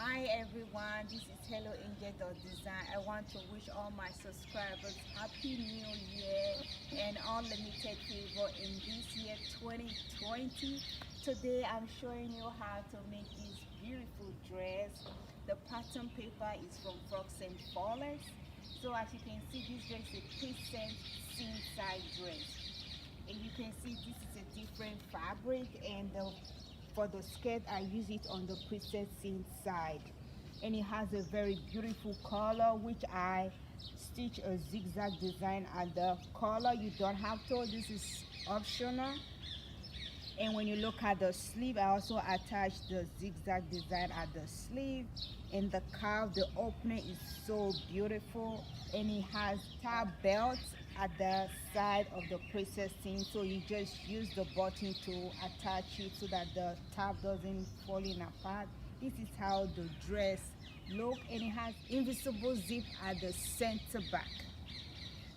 Hi everyone, this is Helloangel.design. I want to wish all my subscribers Happy New Year and unlimited favor in this year 2020. Today I'm showing you how to make this beautiful dress. The pattern paper is from Frocks and Frolics. So as you can see, this dress is a present seam side dress. And you can see this is a different fabric, and for the skirt I use it on the preset seam side, and it has a very beautiful color which I stitch a zigzag design at the collar. You don't have to, this is optional. And when you look at the sleeve, I also attach the zigzag design at the sleeve. And the curve, the opening is so beautiful, and it has tab belts at the side of the preset seam, so you just use the button to attach it so that the tab doesn't fall apart. This is how the dress look, and it has invisible zip at the center back.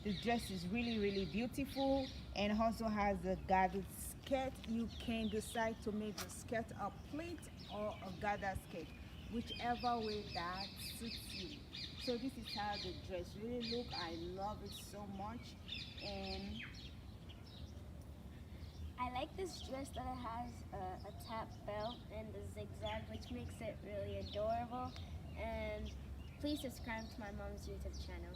The dress is really beautiful, and also has a gathered skirt. You can decide to make the skirt a pleat or a gathered skirt, whichever way that suits you. So this is how the dress really look. I love it so much, and I like this dress that it has a tap belt and the zigzag, which makes it really adorable. And please subscribe to my mom's YouTube channel.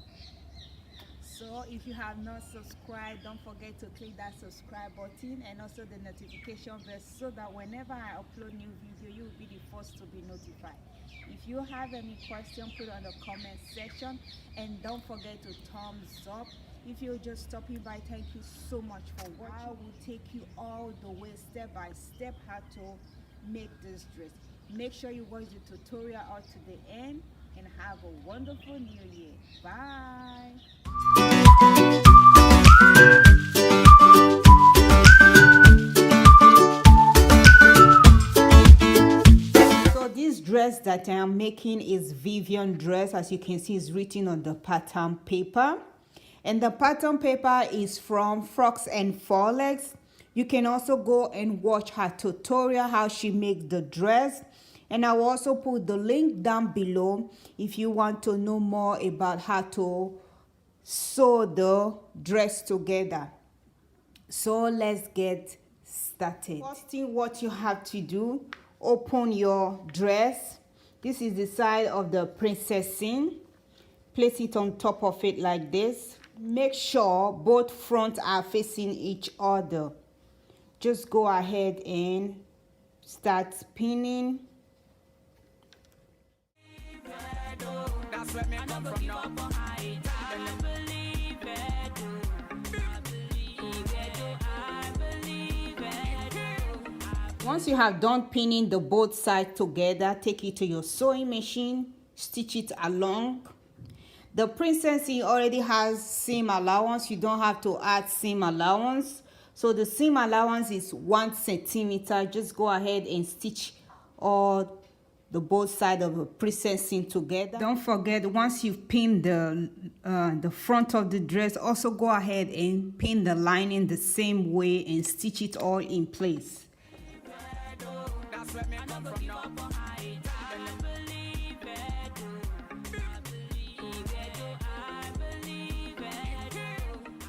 so if you have not subscribed, don't forget to click that subscribe button and also the notification bell, so that whenever I upload new video, you will be the first to be notified. If you have any question, put on the comment section, and don't forget to thumbs up. If you're just stopping by, thank you so much for watching. I will take you all the way step by step how to make this dress. Make sure you watch the tutorial out to the end, and have a wonderful new year. Bye. So this dress that I am making is vivienne dress. As you can see, it's written on the pattern paper, and the pattern paper is from Frocks and Frolics. You can also go and watch her tutorial how she makes the dress, and I will also put the link down below if you want to know more about how to sew the dress together. So let's get started. First thing, what you have to do, open your dress. This is the side of the princess seam. Place it on top of it like this. Make sure both fronts are facing each other. Just go ahead and start pinning. Once you have done pinning the both sides together, take it to your sewing machine, stitch it along. The princess already has seam allowance. You don't have to add seam allowance. So the seam allowance is 1 centimeter. Just go ahead and stitch all the both sides of the princess seam together. Don't forget, once you've pinned the front of the dress, also go ahead and pin the lining the same way and stitch it all in place.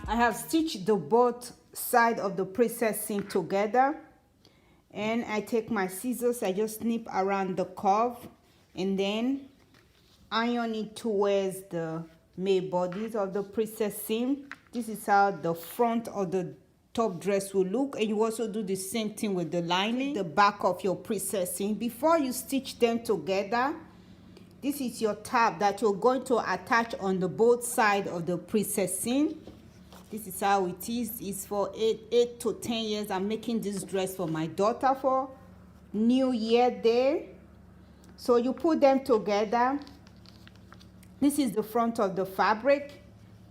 I have stitched the both sides of the princess seam together, and I take my scissors, I just snip around the curve and then iron it towards the main bodies of the princess seam. This is how the front of the top dress will look, and you also do the same thing with the lining, the back of your princess seam. Before you stitch them together, this is your tab that you're going to attach on the both sides of the princess seam. This is how it is. It's for 8 to 10 years. I'm making this dress for my daughter for New Year Day. So you put them together. This is the front of the fabric.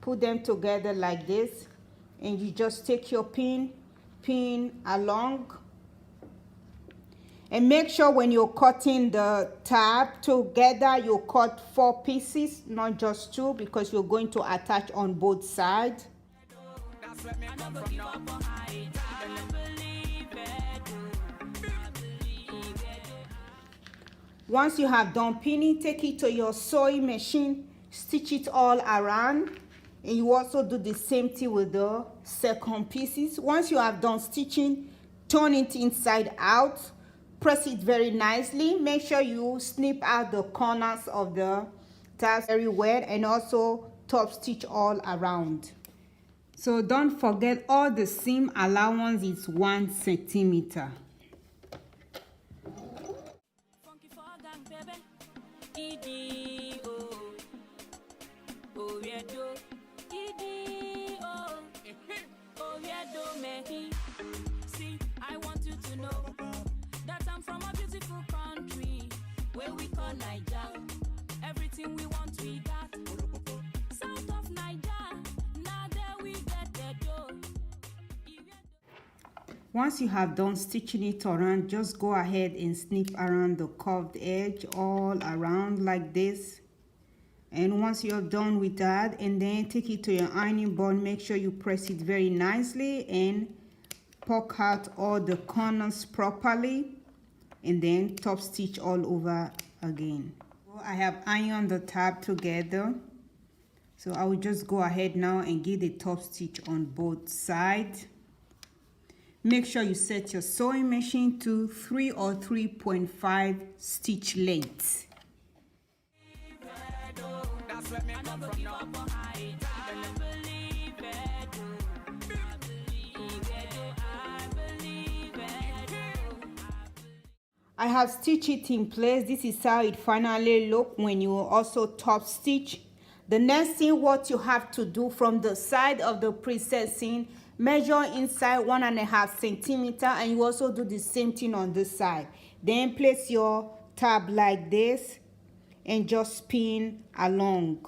Put them together like this, and you just take your pin along, and make sure when you're cutting the tab together, you cut 4 pieces, not just 2, because you're going to attach on both sides. Once you have done pinning, take it to your sewing machine, stitch it all around, and you also do the same thing with the second pieces. Once you have done stitching, turn it inside out, press it very nicely. Make sure you snip out the corners of the tabs very well, and also top stitch all around. So don't forget, all the seam allowance is 1 centimeter. See, I want you to know that I'm from a beautiful country where we call Niger. Everything we want, we got. South of Niger, now there we get the dough. Once you have done stitching it around, just go ahead and snip around the curved edge all around like this. And once you're done with that, and then take it to your ironing board, make sure you press it very nicely and poke out all the corners properly, and then top stitch all over again. I have ironed the tab together, so I will just go ahead now and give the top stitch on both sides. Make sure you set your sewing machine to 3 or 3.5 stitch lengths. I have stitched it in place. This is how it finally looks when you also top stitch. The next thing what you have to do, from the side of the precessing, measure inside 1.5 centimeter, and you also do the same thing on this side. Then place your tab like this and just spin along.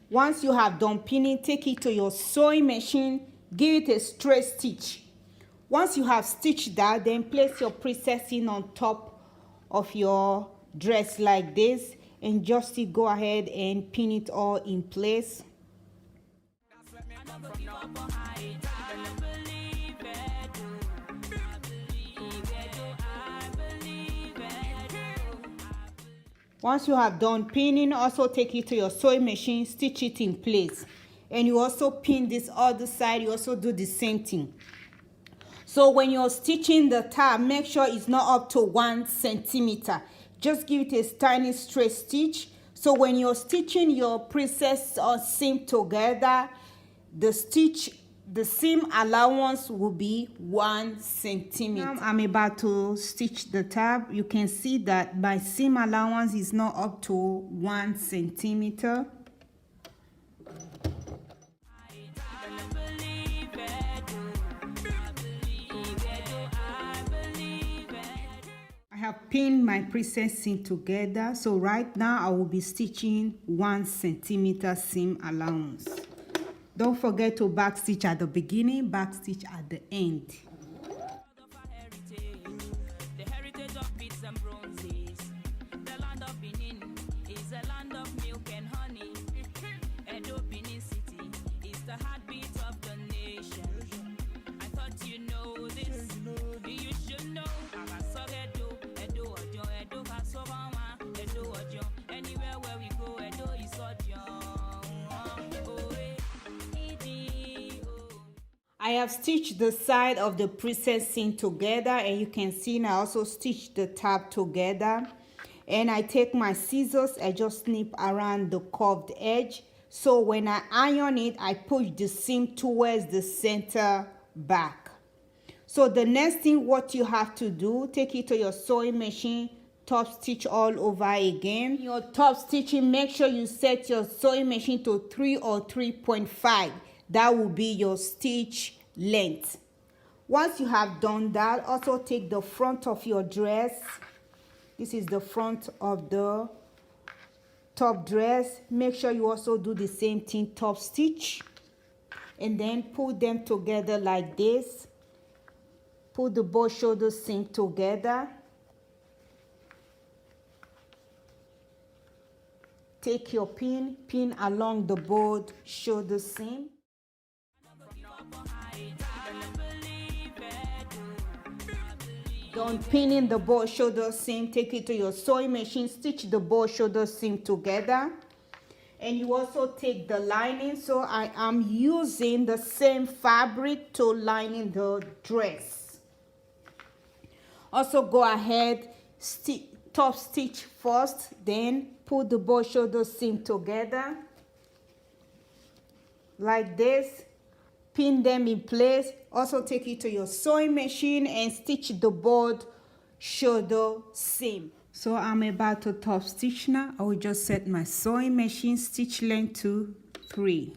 Once you have done pinning, take it to your sewing machine, give it a straight stitch. Once you have stitched that, then place your precessing on top of your dress like this, and just go ahead and pin it all in place. Once you have done pinning, also take it to your sewing machine, stitch it in place, and you also pin this other side. You also do the same thing. So when you're stitching the tab, make sure it's not up to 1 centimeter. Just give it a tiny straight stitch. So when you're stitching your princess or seam together, the seam allowance will be 1 centimeter. Now I'm about to stitch the tab. You can see that my seam allowance is not up to 1 centimeter. I have pinned my princess seam together, so right now I will be stitching 1 centimeter seam allowance. Don't forget to back stitch at the beginning, back stitch at the end. The heritage of beads and bronzes. The land of Benin is a land of milk and honey. Edo Benin City is the heartbeat of the nation. I thought you know this. You should know. Anywhere where we go, Edo is I have stitched the side of the princess seam together, and you can see now I also stitched the tab together. And I take my scissors, I just snip around the curved edge. So when I iron it, I push the seam towards the center back. So the next thing what you have to do, take it to your sewing machine, top stitch all over again. Your top stitching, make sure you set your sewing machine to 3 or 3.5. That will be your stitch length. Once you have done that, also take the front of your dress. This is the front of the top dress. Make sure you also do the same thing, top stitch, and then put them together like this. Put the both shoulder seam together. take your pin along the board shoulder seam. Don't pin in the board shoulder seam, take it to your sewing machine, stitch the board shoulder seam together. And you also take the lining, so I am using the same fabric to line the dress. Also go ahead, top stitch first, then put the board shoulder seam together like this, pin them in place. Also take it to your sewing machine and stitch the board shoulder seam. So I'm about to top stitch now. I will just set my sewing machine stitch length to 3.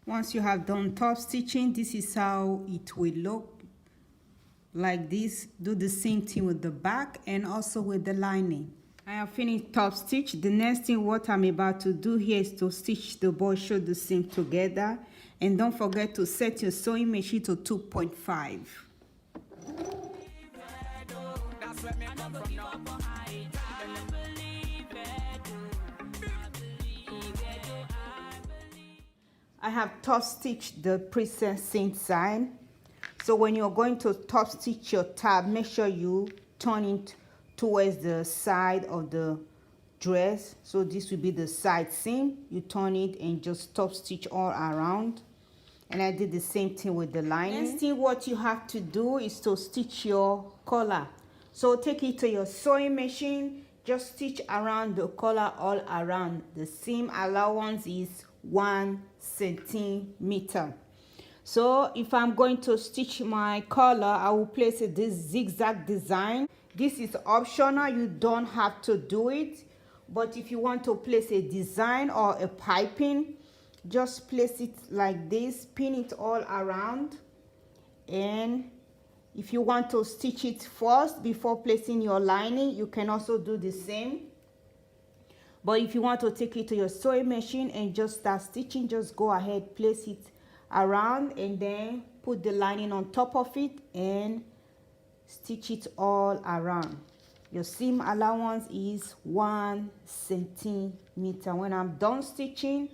Once you have done top stitching, this is how it will look. Like this. Do the same thing with the back and also with the lining. I have finished top stitch. The next thing what I'm about to do here is to stitch the board shoulder seam together, and don't forget to set your sewing machine to 2.5. I have top stitched the princess inside. So when you're going to top stitch your tab, make sure you turn it towards the side of the dress. So this will be the side seam. You turn it and just top stitch all around. And I did the same thing with the lining. Next thing what you have to do is to stitch your collar. So take it to your sewing machine, just stitch around the collar all around. The seam allowance is 1 centimeter. So if I'm going to stitch my collar, I will place this zigzag design. This is optional, you don't have to do it. But if you want to place a design or a piping, just place it like this, pin it all around. And if you want to stitch it first before placing your lining, you can also do the same. But if you want to take it to your sewing machine and just start stitching, just go ahead, place it around and then put the lining on top of it and stitch it all around. Your seam allowance is 1 centimeter. When I'm done stitching,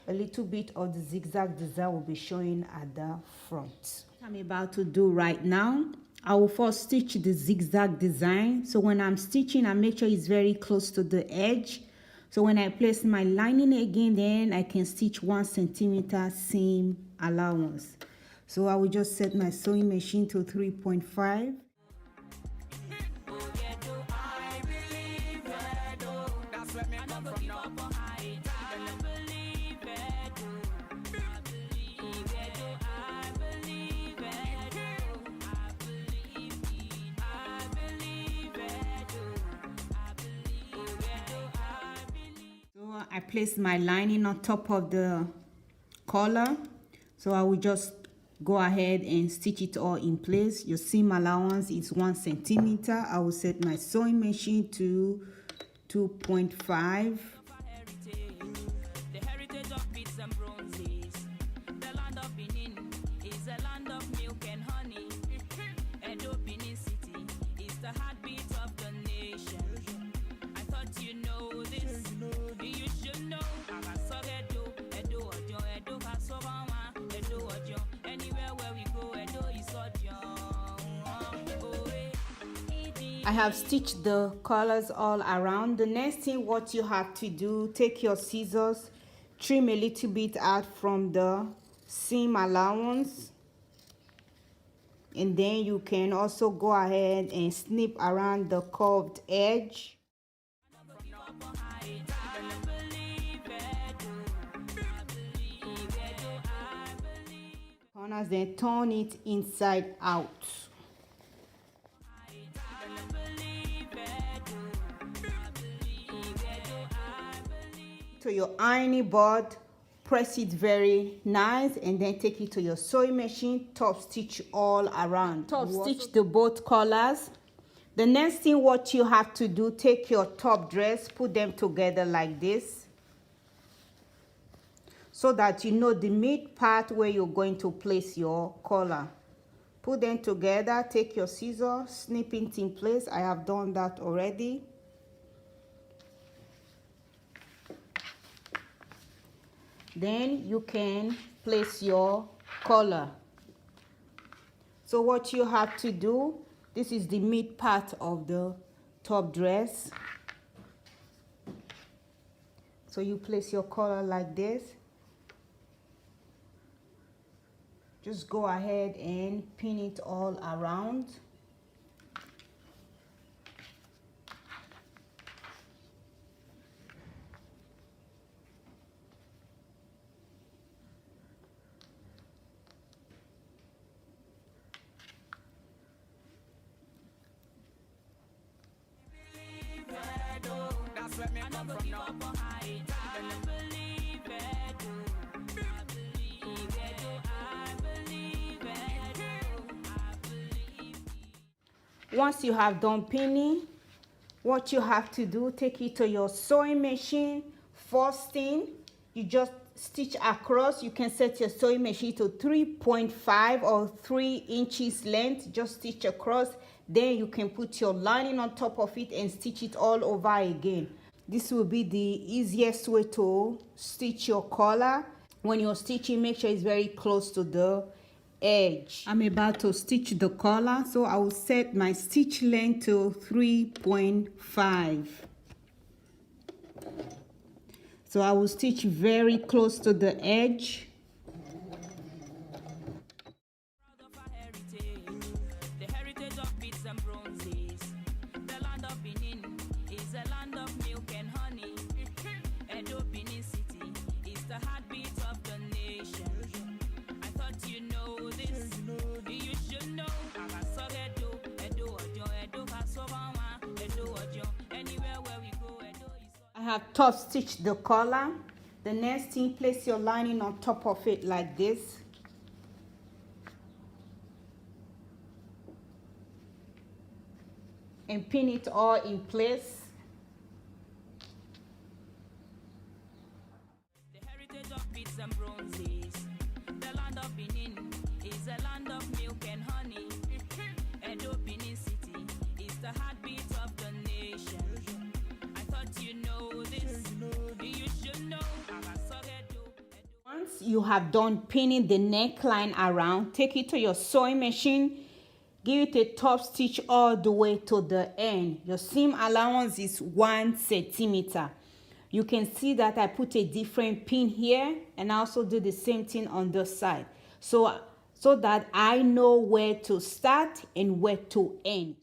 a little bit of the zigzag design will be showing at the front. I'm about to do right now, I will first stitch the zigzag design. So when I'm stitching, I make sure it's very close to the edge. So when I place my lining again, then I can stitch 1 centimeter seam allowance. So I will just set my sewing machine to 3.5. I place my lining on top of the collar, so I will just go ahead and stitch it all in place. Your seam allowance is 1 centimeter. I will set my sewing machine to 2.5. I have stitched the colors all around. The next thing what you have to do, take your scissors, trim a little bit out from the seam allowance, and then you can also go ahead and snip around the curved edge. Corners, then turn it inside out. To your ironing board, press it very nice, and then take it to your sewing machine, top stitch all around. Top stitch the both colors. The next thing what you have to do, take your top dress, put them together like this. so that you know the mid part where you're going to place your collar. Put them together, take your scissors, snip it in place. I have done that already. Then you can place your collar. So what you have to do, this is the mid part of the top dress. So you place your collar like this. Just go ahead and pin it all around. Once you have done pinning, what you have to do, take it to your sewing machine. First thing, you just stitch across. You can set your sewing machine to 3.5 or 3 inches length. Just stitch across. Then you can put your lining on top of it and stitch it all over again. This will be the easiest way to stitch your collar. When you're stitching, make sure it's very close to the edge. I'm about to stitch the collar, so I will set my stitch length to 3.5. So I will stitch very close to the edge. I have top stitched the collar. The next thing, place your lining on top of it like this. And pin it all in place. The heritage of beads and bronzes. The land of Benin is a land of milk and honey. Edo Benin City is the heartbeat of the nation. I thought you know this. You should know. Once you have done pinning the neckline around, take it to your sewing machine. Give it a top stitch all the way to the end. Your seam allowance is 1 centimeter. You can see that I put a different pin here, and I also do the same thing on the side. So that I know where to start and where to end.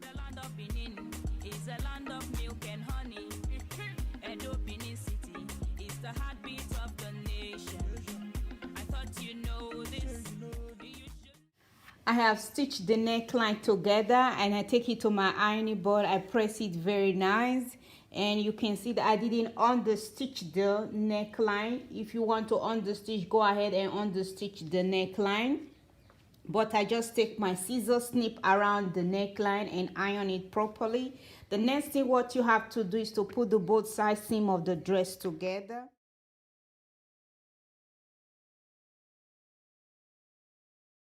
The land of Benin is a land of milk and honey. Edo Benin City is the heartbeat of the nation. I thought you know this. I have stitched the neckline together and I take it to my ironing board. I press it very nice, and you can see that I didn't understitch the neckline. If you want to understitch, go ahead and understitch the neckline. But I just take my scissors, snip around the neckline and iron it properly. The next thing what you have to do is to put the both side seam of the dress together.